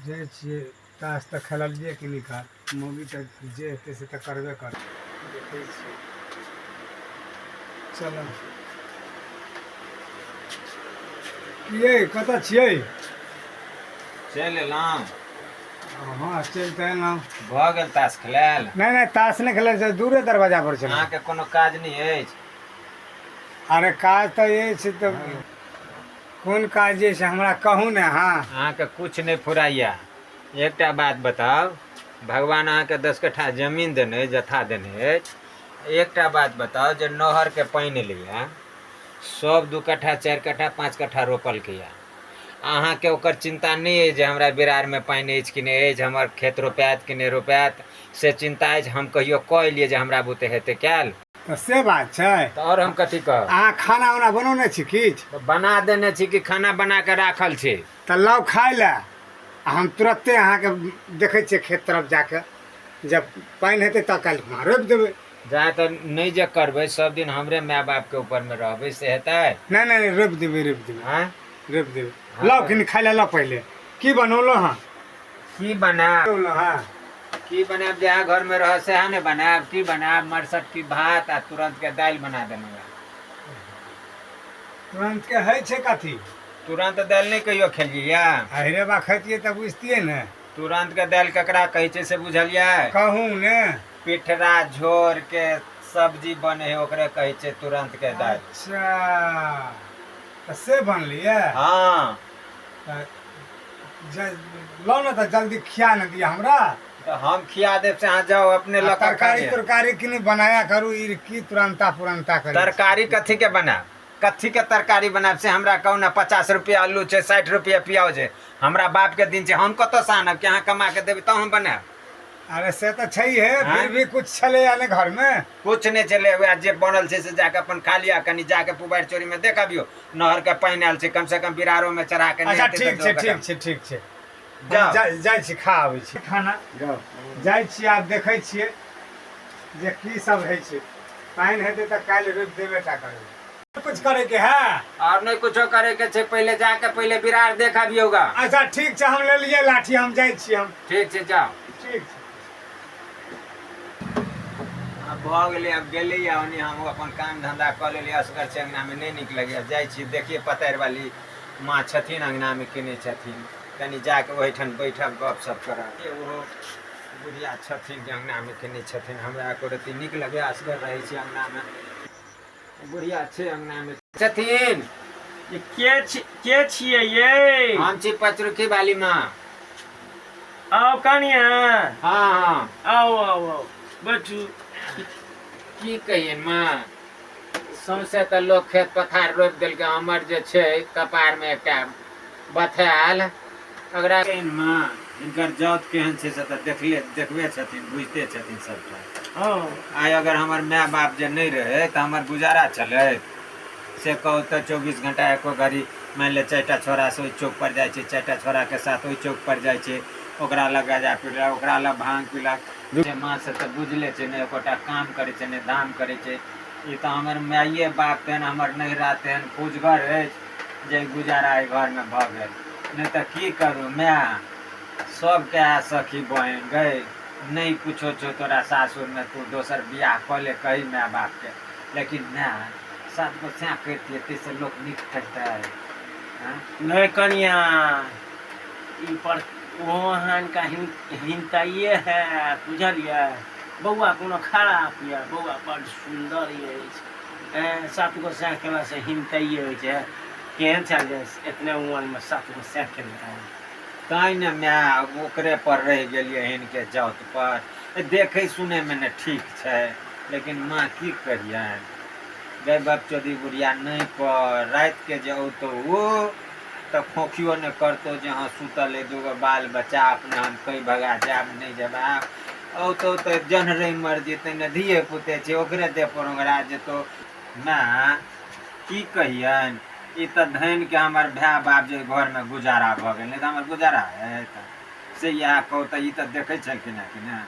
जे छियै ताश तऽ खेललियै कि निकाल मौगी तऽ जे हेतै से तऽ करबे कर देखै छियै। चलऽ कियै कतऽ छियै? चलि एलहुँ। हाँ चलि तऽ एलहुँ। भऽ गेल ताश खेलायल? नहीं ताश नहीं खेलै छै, दूरे दरवाजा पर छलहुँ। अहाँके कोनो काज नहीं अछि? अरे काज तऽ अछि तऽ कोन काज अछि हमरा कहू ने अहाँ। अहाँके कुछ नहीं फुराइया। एकटा बात बताउ, भगवान अहाँके 10 कट्ठा जमीन देने अछि, जथा देने अछि। एकटा बात बताउ जे नहरके पानि एलैया, सब 2 कट्ठा 4 कट्ठा 5 कट्ठा रोपलकै या, अहाँके ओकर चिंता नहीं अछि जे हमरा बिरारमे पानि अछि कि नहीं अछि, हमर खेत रोपायत कि नहीं रोपायत, से चिंता अछि। हम कहियो कह एलियै जे हमरा बुते हेतै कयल? तऽ से बात छै। तऽ और हम कथी कहब? अहाँ खाना उना बनौने छी किछु? तऽ बना देने छी कि खाना बना के राखल छै? तऽ लाउ खाइ लए आ हम तुरत्ते अहाँके देखै छियै खेत तरफ जाके, जब पानि हेतै तऽ काल्हि खुना रोपि देबै। जा तऽ नहीं जे करबै, सब दिन हमरे माय बापके ऊपरमे रहबै, से हेतै? नहीं रोपि देबै रोपि देबै आँय? रोपि देबै। हाँ लाउ तऽ कनि खाइ लए लाउ पहिले। की बनौलहुँ हँ? की बनायब? बनौलहुँ हँ की बनायब? जएह घरमे रहत सएह ने बनायब। की बनायब? मरसट की भात आ तुरंतके दालि बना देलहुँ हँ। तुरंत के हइ छै कथी? तुरंत दालि नहीं कहियो खेलियै या? अहिरे बा खैतियै तऽ बुझतियै ने। तुरंत के दालि ककरा कहै छै से बुझलियै? कहू ने। पिठरा झोर के सब्जी बने है, ओकरे कहै छै तुरंत के दालि। अच्छा तऽ से बनलैए? हाँ। लाउ ने तऽ जल्दी खिया ने दिअ हमरा। तऽ हम खिया देब से अहाँ जाउ अपने लऽ कऽ खा लिअ। तरकारी कनी बनाया करू, ई की तुरंता पुरंता करी। तरकारी कथी के बनायब? कथी के तरकारी बनायब से हमरा कहू ने। 50 रुपया आलू छै, 60 रुपया प्याज छै। हमरा बाप के दिन छै, हम कतऽ से आनब कि अहाँ कमा के देबै तब हम बनायब? अरे से तऽ छैहे, फिर भी कुछ छलैया ने घर में? कुछ नहीं चले, वह जे बनल छै से जाके अपन खा लिया। कनी जाके पुबारि चोरी में देख अबियो, नहर के पानि आयल छै, कम से कम बिरारो में चढ़ा के। अच्छा ठीक छै ठीक छै ठीक छै। जाइ छी खा आबै छी खाना। जाइ छी आब देखै छियै जे की सब होइ छै। पानि हेतै तऽ काल्हि रोपि देबे टा करबै। कुछ करे के है? और नहीं कुछो करे के छै, पहले जाके पहले बिरार देख अबियोगा। अच्छा ठीक छै, हम लेलियै लाठी, हम जाइ छी हम। ठीक छै जाओ। ठीक छै। अब भऽ गेलै, अब गेलै ओनी, हम अपन काम धंधा कऽ लेलियै। असगर छै अंगना में, नहीं नीक लगैया। जाइ छी देखिए पतारि वाली माँ छथिन अंगना में कि नहीं छथिन, कनी जाके ओहिठाम बैठब गपशप करब। ओहो बुढ़िया छथिन कि अंगना में कि नहीं छथिन। हमरा एको रत्ती नीक लगैया असगर रहै छी अंगना में। बुढ़िया छै अंगना में छथिन? के छियै ये? हम छी पचरुखी वाली माँ। आओ कनिया। हाँ हाँ आओ आओ आओ बैठू। की कहिए माँ, सौंसे तऽ लोक खेत पथार रोपि देलकै, हमर जे छै कपार में एकटा बथायल, ओकरा माँ हिनकर जात केहन छै से तऽ देखबे छथिन, बुझते छथिन सबटा। आइ अगर हमर माय बाप जे नहीं रहे तो हमर गुजारा चले? से कहू तो 24 घंटा एको घड़ी मान ले 4टा छोरा से ओहि चौक पर जाइ छै, 4टा छोरा के साथ ओहि चौक पर जाइ छै, ओकरा लग गाजा पीलक, ओकरा लग भांग पीलक। माँ से तऽ बुझले छै, ने एकोटा काम करे छै ने दाम करे छै। ई तो हमर माइए बाप तेहन, हमर नैहरा तेहन पूजगर अछि जे गुजारा एहि घर में भऽ गेल। नहीं तो की करू माय, सबके सखी बहन गई नहीं कुछो छो तोरा सासुर में, तू दोसर बियाह कऽ ले कही माय बाप के। लेकिन माय 7 गो सैं करितियै ताहिसे लोक नीक कहतै। नहीं कनिया, ई पर ओहन का हिनताइए है, बुझलिए? बौआ कोनो खराब यऽ, बौआ बड़ सुंदर अछि। 7 गो सैं केला से हिनताइए होइ छै? केहन चल जाए इतने उम्र में 7 गो सैं केला? तैँ ने माय ओकरे पर रहि गेलियै, हिनके जात पर। देखे सुने में ने ठीक छै, लेकिन माँ की करियनि, गए बकचोदी बुढ़िया नहीं कर। रात के जे औतो वो तो खोखियो ने करतो जे हाँ सुतल है 2 गो बाल बच्चा, अपने हम कई भगा जाब नहीं जबाब। औतो तो जन रही मर जेते ने, धिये पुते छै ओकरे देह पर ओंघरा जेतो। माँ की कहियन, ई तो धन के हमर भाई बाप जे घर में गुजारा भऽ गेल, नहीं तो हमर गुजारा है से इएह कहू तऽ ई तऽ देखै छलखिन कि ने।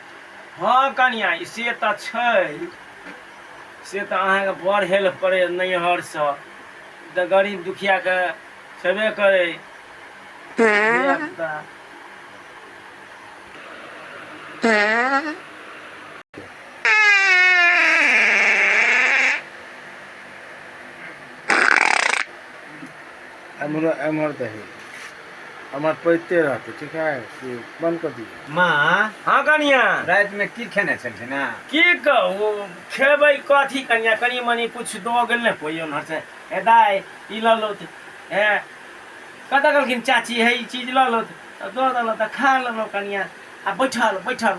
हाँ कनिया से तऽ छै, से तऽ अहाँके बड़ हेल्प करे नैहर से, तऽ गरीब दुखिया के छेबे करे। एमहर दही हमार पैते रहते ठीक है कि बंद कर दिए। माँ हाँ कनिया रात में की खेने छलखिन ना की कहू खेबै कथी कनिया कनी मनी कुछ दो गेल ने कोई उन्हर से ए दाय ई ल लो ए कतऽ कहलखिन चाची है ई चीज ल लो दो दलो त खा लेलो कनिया आ बैठल बैठल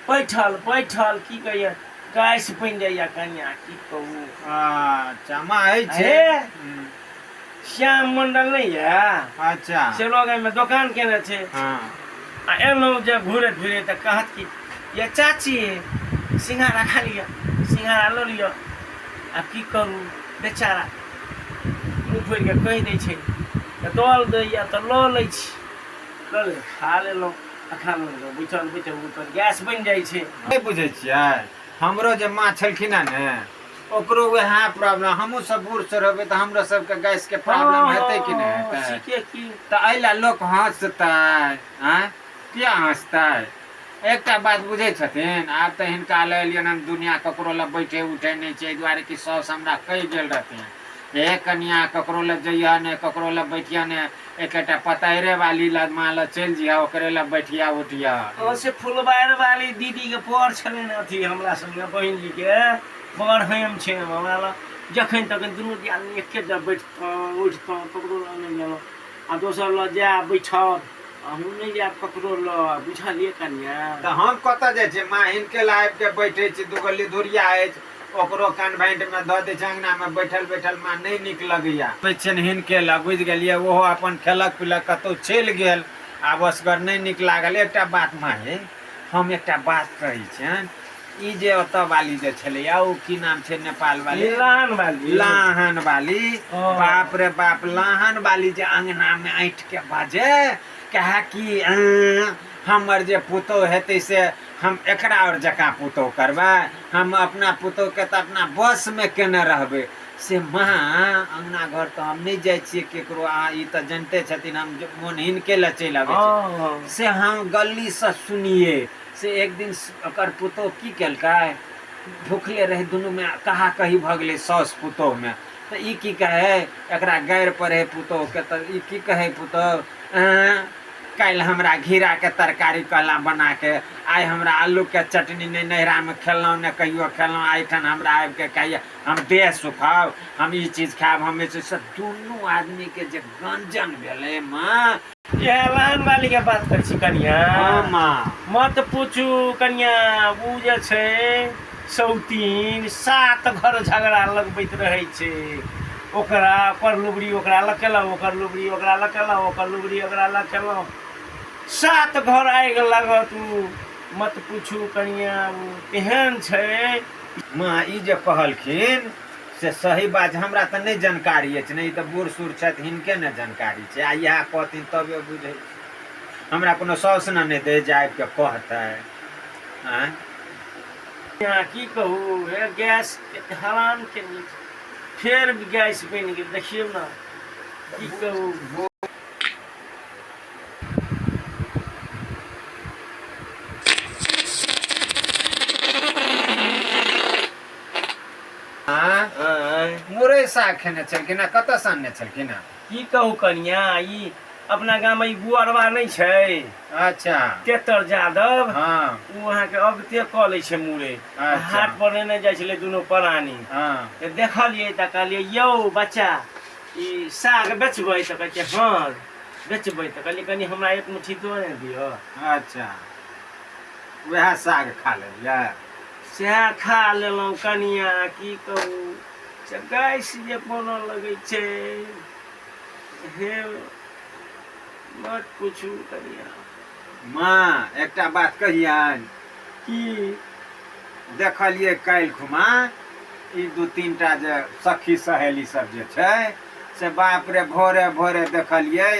बैठल बैठल की कहिए गैस बनि जाइया कनिया की कहू। अच्छा माँ है छे हे श्याम मंडल नहीं है अच्छा से लोग में दुकान केने छे हाँ आ एलहुँ जे घूरैत फिरैत तऽ कहत कि ये चाची सिंघाड़ा खा लिअ सिंघाड़ा लऽ लिअ आ की करू बेचारा मुँह फोड़ि कऽ कहि दै छै तऽ दल दैए तऽ लऽ लै छी लऽ ले खा लेलहुँ आ खा लेलहुँ बैठल बैठल ऊपर गैस बनि जाइ छै। नहीं बुझे छियै हमरो जे माँ छलखिन ने ओकरो वएह प्रॉब्लम हमहूँ सब बूढ़ से रहबै तऽ हमरो सबके गैस के प्रॉब्लम हेतै कि नहीं हेतै सीखे की तऽ एहि ला लोक हंसतै आँय किया हंसतै एकटा बात बुझै छथिन आब तऽ हिनका ले एलियन हम दुनिया ककरो लए बैठे उठे नहीं छै एहि दुआरे कि साउस हमरा कहि गेल रहथिन हे कनिया ककरो लए जइह ने ककरो लए बैठिया ने एकटा पतैरे वाली लग माँ लए चलि जइह ओकरे लए बैठिया उठिया से फुलबाड़ वाली दीदी के पर छलै ने अथी हमरा संगे बहिन जी के बड़ हम छै हमरा लग जखन तखन दुनू दियादनी एके जगह बैठतहुँ उठतहुँ ककरो लग नहि गेलहुँ आ दोसर लग जायब बैठब हमहूँ नहि जायब ककरो लग बुझलियै कनिया। तऽ हम कतऽ जाइ छियै माँ हिनके लए आबि के बैठे छी दू गली धुरिया अछि ओकरो कन्वेंट में दऽ दै छै अंगना में बैठल बैठल माँ नहीं नीक लगैया छियनि हिनके लए बुझि गेलियै ओहो अपन खेलक पीलक कतहु चलि गेल आब असगर नहीं नीक लागल। एकटा बात माँ हे हम एकटा बात कहै छियनि ई जे ओतऽ वाली जे छलैया ओ की नाम छै नेपाल वाली लाहन वाली बाप रे बाप लाहन वाली जे अंगना में ऐठ के बाजे कहे कि हमर जे पुतोह हेतै से हम एकरा और जकाँ पुतोह करबै हम अपना पुतोह के तऽ अपना बस में केने रहबै से माँ अंगना घर तो हम नहीं जाइ छियै केकरो अहाँ ई तऽ जानते छथिन हम मोन हिनके लए चलि आबै छी से हम गली से सुनिए से एक दिन ओकर पुतोह की केलकै भूखले रहे दुनू में कहा कही भऽ गेलै साउस पुतोह में तऽ ई की कहे एकरा गारि पड़े पुतोह के तऽ ई की कहे पुतोह काल्हि हमरा घीरा के तरकारी कहला बना के आइ हमरा आलू के चटनी नहीं नैहरा में खेलहुँ ने कहियो खेलहुँ आइठन हमरा आबि के कहिए हम देह सुखाब हम ई चीज खायब हम से दुनू आदमी के जे गंजन भेलै माँ ये लाहन वाली के बात कर छी कनिया माँ मत पूछू कनिया उ जे छै सौतीन 7 घर झगड़ा लगबैत रहै छै ओकरा ओकर लुबड़ी ओकरा लकेलहुँ ओकर लुबड़ी ओकरा लकेलहुँ ओकर लुबड़ी ओकरा लकेलहुँ 7 घर आगि लागत उ मत पूछू कनिया उ केहन छै। माँ ई जे कहलखिन से सही बात हमरा तऽ नहीं जानकारी अछि नहीं तऽ बूढ़ सूढ़ छथि हिनके ने जानकारी छै आ इएह कहथिन तबे बुझै हमरा कोनो साउस नहि दे जे आबि के कहतै आँय की कहू हे गैस हरान के फेर गैस बनि गेल देखियौ ने की कहू मुरई साग खेने छलखिन कतऽ से आनने छलखिन की कहू कनिया ई अपना गाँव में बुअरवा नहीं छै अच्छा तेतर यादव हाँ उ अहाँ के अगते क लै छै मुरे हाट पर लेने जाइ छलै दुनू प्राणी हाँ तऽ देखलियै तऽ कहलियै यौ बच्चा ई साग बेचबै तऽ कहै छै हाँ बेचबै तऽ कहलियै कनि हमरा एक मुट्ठी दऽ ने दिअ अच्छा वएह साग खा लेलियै सएह खा लेलहुँ कनिया की कहू से गैस जे बनऽ लगै छै हे मत पूछू कनिया। माँ एकटा बात कहियन की देखलियै काल्हि खुमा ई 2-3 टा जे सखी सहेली सब जे छै से बाप रे भोरे भोरे देखलियै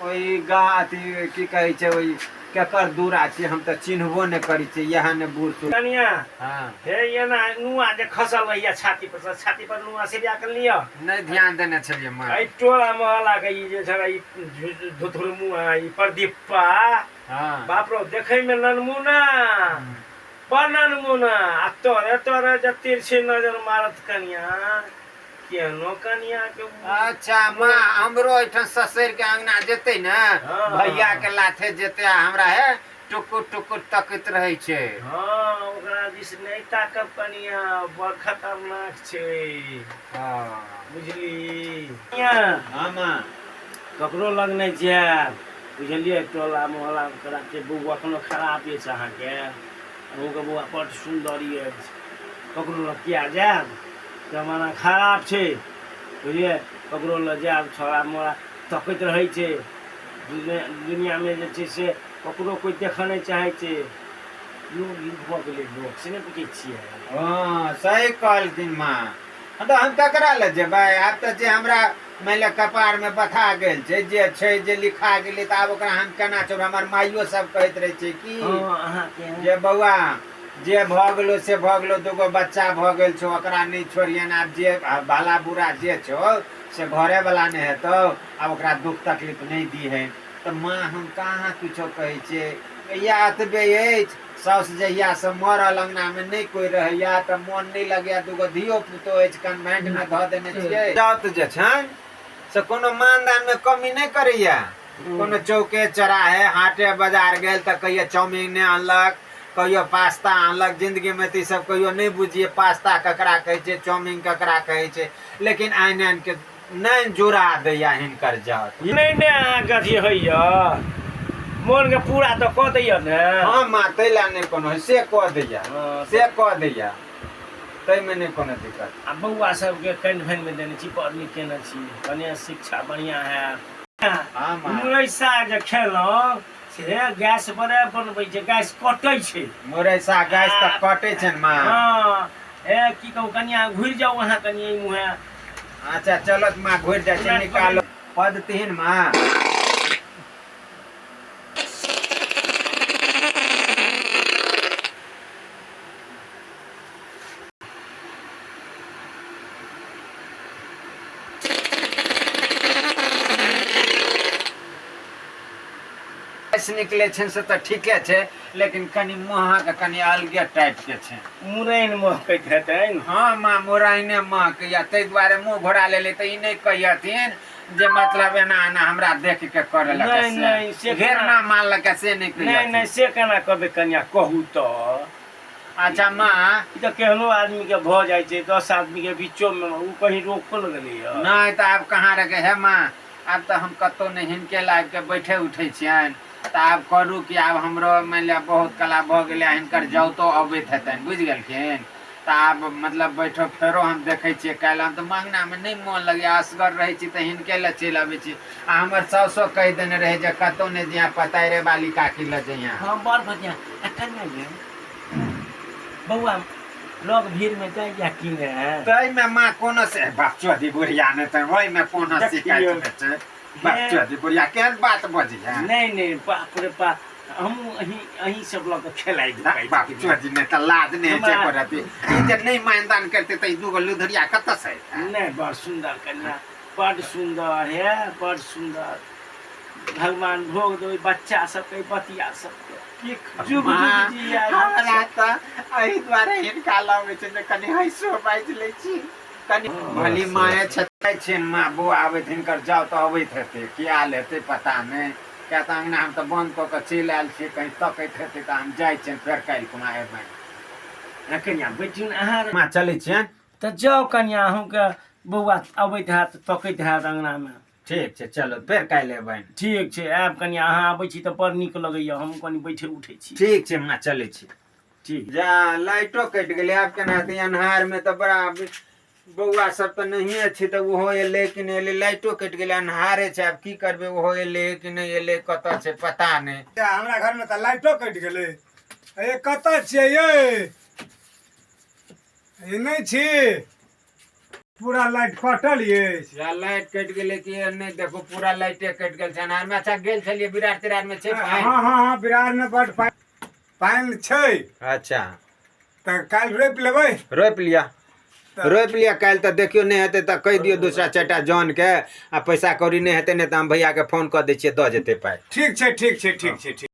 ओहि अथी की कहै छै ओहि केकर दूरा छी हम तो चिन्हबो नहीं करी छी यहाँ ने बूढ़ सूढ़। कनिया हाँ हे ये ना नुआ जे खसल रहिया छाती पर नुआ सिरिया कर लिया नहीं ध्यान देने छलिए माँ। आई टोला मोहल्ला के ई जे छला ई धुथुर मुआ ई प्रदीपा हाँ बाप रो देखे में ननमुना बड़ ननमुना आ तोरे जतिर छे नजर मारत कनिया केनो कनिया के अच्छा माँ हमरो एठन ससुर के अंगना जेते न हाँ। भैया के लाथे जेते हमरा है टुकुर टुकुर तकत रहे छे। हाँ ओकरा दिस नहीं ताकब कनिया बड़ खतरनाक छे हाँ बुझली हाँ माँ ककरो लग नहीं जाए बुझलिए टोला मोहल्ला करा के बउआ कोनो खराब है अहाँ के अहूँ के बउआ बड़ सुंदर है ककरो लग किया जाए जमाना खराब छे बुझलिए ककरो लग जाए छोड़ा मोड़ा तकैत रहे छे दुनिया में जे छे से ककरो कोई देखऽ नहीं चाहे छे लोग भऽ गेलै लोग से नहीं पूछे छियै। हाँ सही कहलखिन माँ। तो हम ककरा ले जेबै आब तो जे हमरा मानि कपार में बथा गेल छै जे छै जे लिखा गेलै तऽ आब ओकरा हम केना छोड़। हमर माइयो सब कहैत रहे छै कि अहाँ के जे बौआ जे भऽ गेलो से भऽ गेलो दूगो बच्चा भऽ गेल छौ ओकरा नहीं छोड़ियन। आब जे भला बुरा जे छौ से घरे वाला नहीं हेतौ आब ओकरा दुख तकलीफ नहीं दी है। तो माँ हम कहाँ कुछो कहै छियै या एतबे अछि साउस जहिया से मरल अंगना में नहीं कोई रहैया तो मन नहीं लगैया दूगो धियो पुतो अछि कन्वेंट में धऽ देने छियै। जाउत जे छनि से कोनो मानदान में कमी नहीं करैया। कोनो चौके चौराहे हाटे बाजार गेल तो कहियो चाउमीन ने अनलक कहियो पास्ता अनलक। जिंदगी में तो सब कहियो नहीं बुझिए पास्ता ककरा कहै छै चाउमीन ककरा कहै छै लेकिन आइन आइन के नहीं जुड़ा दैया हिनकर जात। नहीं नहीं अहाँ कथी होइया मोन के पूरा तो कह दैया ने। हाँ माँ तैला नहीं कोनो से कह दैया से कह दैया तै में नहीं कोनो दिक्कत। आ बउआ सबके कन्वेंट में देने छी पढ़ लिख केने छी कन्या शिक्षा बढ़िया है। हाँ माँ मुरई साग जे खेलौं से गैस बड़े बनबै छै गैस कटै छै। मोरे सा गैस तक कटे छन माँ। हाँ ए की कहूँ कनिया घुर जाओ वहाँ कनिया मुहे। अच्छा चलो माँ घुर जाए छै निकालो पद तीन माँ। निकले छन से तो ठीके छे लेकिन कनी मुहा के कनी अलगे टाइप के छे। मुरैन महकैत हेतै। हाँ माँ मुरैने महक या तै दुआरे मुंह घोड़ा लेले त ई नहीं कहियथिन जे मतलब एना एना हमरा देख के करे लगे नहीं नहीं से घेरना मान लगे से नहीं नहीं कहियथिन। नहीं से केना कहबै कनिया कहू तो। अच्छा माँ ई तो केहनो आदमी के भ जाय छै 10 आदमी के बीचो में उ कहीं रोकल गेलै है। नहीं तो आप कहाँ रखे है माँ अब तो हम कतो नहीं हिनके लाग के बैठे उठे छियन तो आब करू कि आब हमरो मान लिया बहुत कला भ गेलै हिनकर जाउतो अबैत हेतनि बुझ गेलखिन तो आब मतलब बैठो फेरो हम देखे छियै काल्हि हम तो मंगना में नहीं मन लगे असगर रहे छी तो हिनके ले चलि अबै छी। आ हमर साउसो कहि देने रहे जे कतो नहीं दिया पतारे वाली काकी ल जइया। हाँ बड़ बढ़िया कनिया ये बउआ लोग भीड़ में जाय या कि ने तै में माँ कोनो से बच्चोदी बुढ़िया ने त ओइ में कोनो शिकायत नै छै। बच्चोदी बुढ़िया केहन बात बजी है। नहीं बाप रे बाप हम अही सब लोग खेलाई बच्चोदी ने त लाज नहीं छै करती ई जे नहीं मानदान करते त ई दुगो लुधरिया कत से नहीं बड़ सुंदर कन्या बड़ सुंदर है बड़ सुंदर भगवान भोग दो बच्चा सब के बतिया सब के जुग जुग जी हमरा त एही द्वारे हिनका लगे छै जे कनी हंसो बाज लै छी कनी भली माए छतै छिन माँ बो आबैत हिनकर जाउ त अबैत हेतै किया लेतै पता नहीं क्या त अंगना हम त बंद क के चलि आयल छी कहीं तकैत हेतै त हम जाइ छिन फेर काल्हि खुना एबै। कन्या बैठिन अहाँ माँ चलै छियन त जाओ कन्या अहूँ के बउआ अबैत हैत तकैत हैत अंगना में। ठीक छै चलो फेर काल्हि एबै। ठीक छै आब कन्या अहाँ आबै छी त बड़ नीक लगैया हम कनी बैठे उठे छी। ठीक छै माँ चलै छी। ठीक जा लाइटो कटि गेलै आब केना हेतै अन्हार में त बड़ा बौआ सब त नहिए छै त ओहो एलै कि नहीं एलै लाइटो कटि गेलै अन्हारे छै आब की करबै ओहो एलै कि नहीं एलै कत छै पता नहीं। हमरा घर में त लाइटो कटि गेलै ए कत छियै ये नहीं छी पूरा लाइट कटल ये लाइट कटि गेलै कि नहि देखो पूरा लाइटे कटि गेल छै अन्हार में। अच्छा गेल छलियै बिरार तिरार में छै पानि? हाँ हाँ हाँ बिरार में बड पानि छै। अच्छा तऽ काल्हि रोपि लेबै। रोपि लिअ रोपि लिअ काल्हि तऽ देखियौ नहि हेतै तऽ कहि दियौ दूसरा चारिटा जनके आ पैसा कौड़ी नहि हेतै नहि तऽ हम भैयाके फोन कऽ दै छियै दऽ जेतै पाइ। ठीक छै ठीक छै ठीक छै ठीक